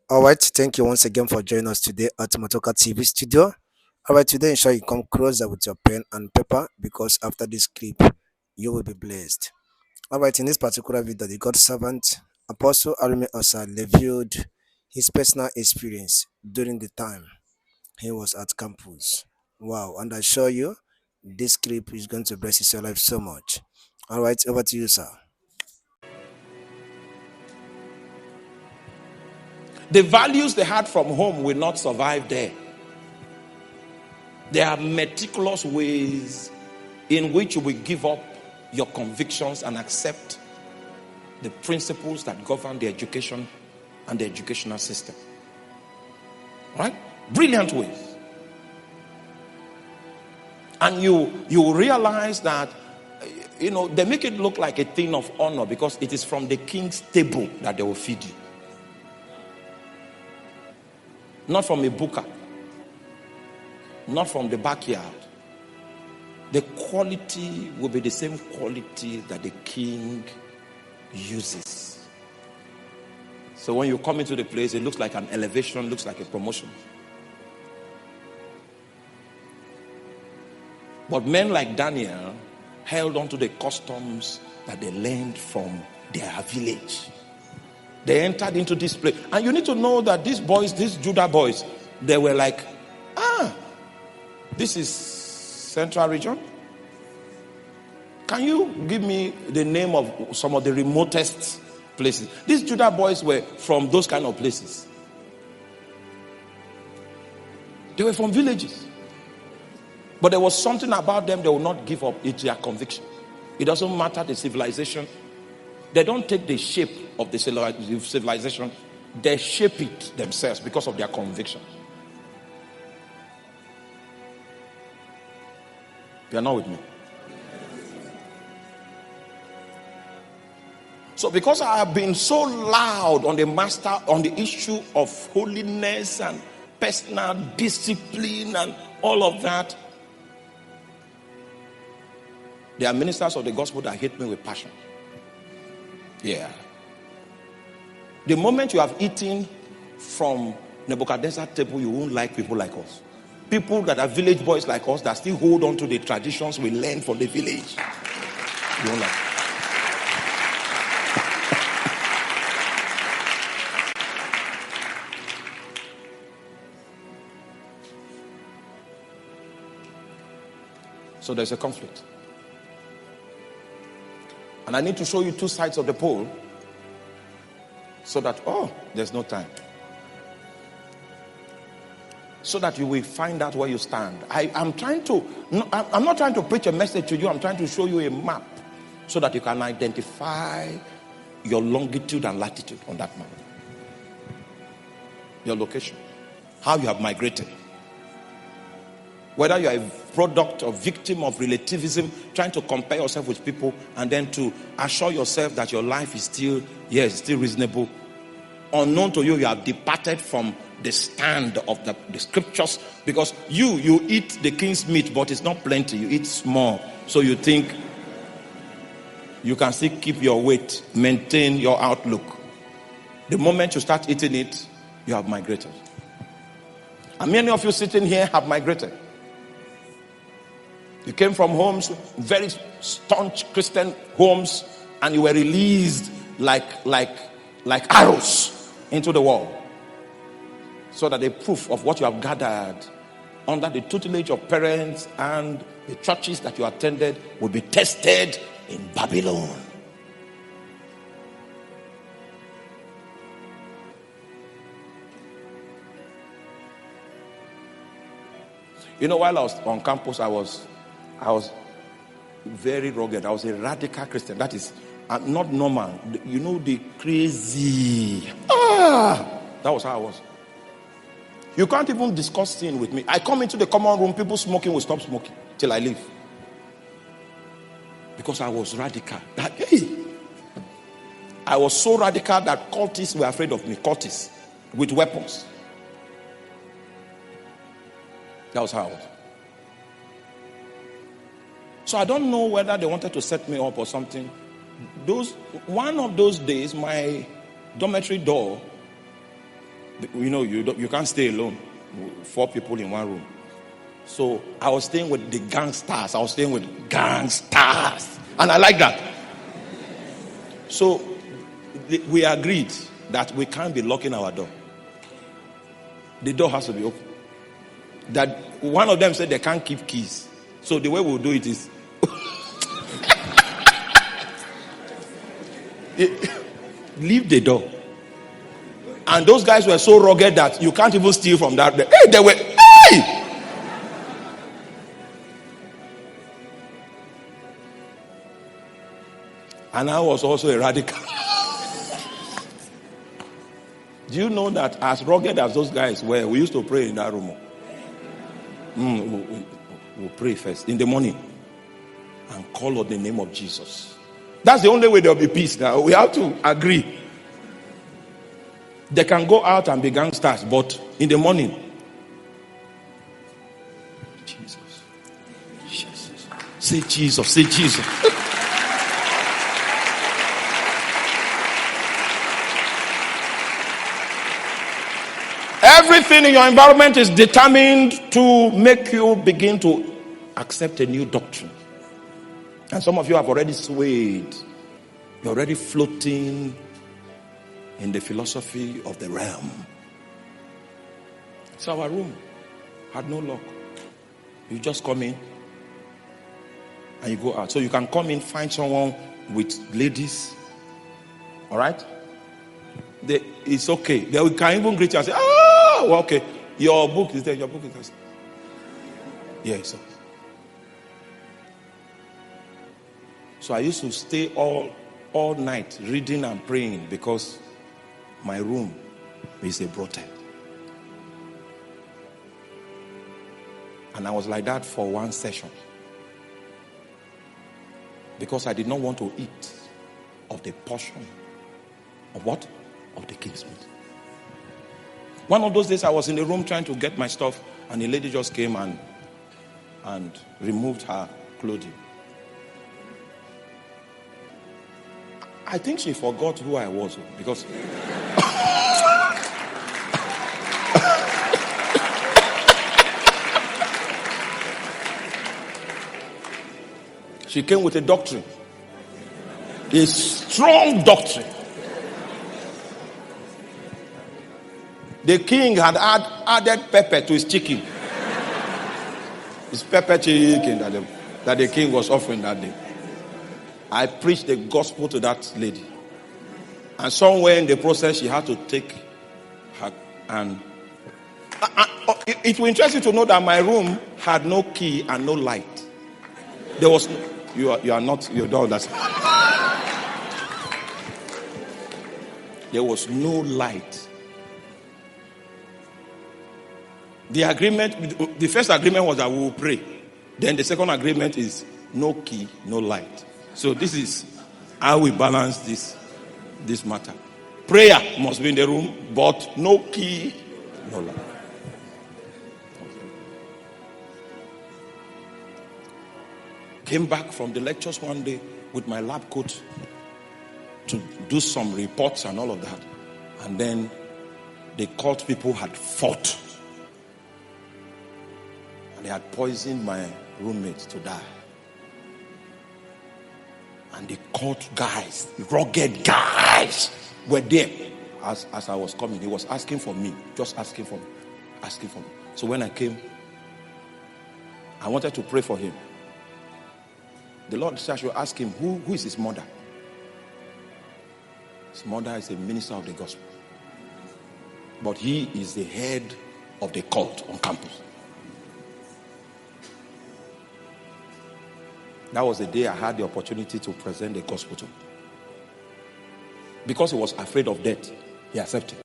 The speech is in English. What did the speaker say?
All right, thank you once again for joining us today at Motoka TV studio. All right, today ensure you come closer with your pen and paper because after this clip, you will be blessed. All right, in this particular video, the God servant Apostle Arome Osayi reviewed his personal experience during the time he was at campus. Wow, and I assure you, this clip is going to bless your life so much. All right, over to you, sir. The values they had from home will not survive there. There are meticulous ways in which you will give up your convictions and accept the principles that govern the education and the educational system. Right? Brilliant ways. And you realize that, they make it look like a thing of honor because it is from the king's table that they will feed you. Not from a booker. Not from the backyard. The quality will be the same quality that the king uses. So when you come into the place, it looks like an elevation, looks like a promotion. But men like Daniel held on to the customs that they learned from their village. They entered into this place. And you need to know that these boys, these Judah boys, they were like, this is Central Region. Can you give me the name of some of the remotest places? These Judah boys were from those kind of places. They were from villages. But there was something about them they will not give up. It's their conviction. It doesn't matter the civilization. They don't take the shape of the civilization. They shape it themselves because of their conviction. You are not with me. So because I have been so loud on the issue of holiness and personal discipline and all of that, there are ministers of the gospel that hate me with passion. Yeah. The moment you have eaten from Nebuchadnezzar's table, you won't like people like us. People that are village boys like us that still hold on to the traditions we learned from the village. You won't like. So there's a conflict. And I need to show you two sides of the pole so that, there's no time. So that you will find out where you stand. I'm not trying to preach a message to you. I'm trying to show you a map so that you can identify your longitude and latitude on that map. Your location. How you have migrated. Whether you are a product or victim of relativism, trying to compare yourself with people and then to assure yourself that your life is still reasonable. Unknown to you, you have departed from the stand of the scriptures because you eat the king's meat, but it's not plenty. You eat small. So you think you can still keep your weight, maintain your outlook. The moment you start eating it, you have migrated. And many of you sitting here have migrated. You came from homes, very staunch Christian homes, and you were released like arrows into the world. So that the proof of what you have gathered under the tutelage of parents and the churches that you attended will be tested in Babylon. While I was on campus, I was very rugged. I was a radical Christian. That is not normal. The crazy. That was how I was. You can't even discuss sin with me. I come into the common room, people smoking will stop smoking till I leave. Because I was radical. I was so radical that cultists were afraid of me. Cultists with weapons. That was how I was. So I don't know whether they wanted to set me up or something. One of those days, my dormitory door You can't stay alone. 4 people in one room. So I was staying with the gangsters. And I like that. So we agreed that we can't be locking our door. The door has to be open. That one of them said they can't keep keys. So the way we'll do it is leave the door. And those guys were so rugged that you can't even steal from that. Hey, they were, hey! And I was also a radical. Do you know that as rugged as those guys were, we used to pray in that room? We'll pray first in the morning and call on the name of Jesus. That's the only way there will be peace. Now we have to agree. They can go out and be gangsters, but in the morning, Jesus. Say Jesus. Say Jesus. Everything in your environment is determined to make you begin to accept a new doctrine. And some of you have already swayed. You're already floating in the philosophy of the realm. So our room had no lock. You just come in and you go out. So you can come in, find someone with ladies. All right? It's okay. They can even greet you and say, well, okay, your book is there. Your book is there. Yes. So I used to stay all night reading and praying because my room is a brothel. And I was like that for one session. Because I did not want to eat of the portion of what? Of the king's meat. One of those days I was in the room trying to get my stuff, and a lady just came and removed her clothing. I think she forgot who I was because she came with a doctrine, a strong doctrine. The king had added pepper to his chicken. His pepper chicken that the king was offering that day. I preached the gospel to that lady. And somewhere in the process, she had to take her. And it will interest you to know that my room had no key and no light. There was no, you don't understand. There was no light. The first agreement was that we will pray. Then the second agreement is no key, no light. So this is how we balance this matter. Prayer must be in the room, but no key, no light. Came back from the lectures one day with my lab coat to do some reports and all of that. And then the cult people had fought. They had poisoned my roommate to die. And the cult guys, rugged guys, were there. As I was coming, he was asking for me. Just asking for me. So when I came, I wanted to pray for him. The Lord said I should ask him, who is his mother? His mother is a minister of the gospel. But he is the head of the cult on campus. That was the day I had the opportunity to present the gospel to him. Because he was afraid of death, he accepted.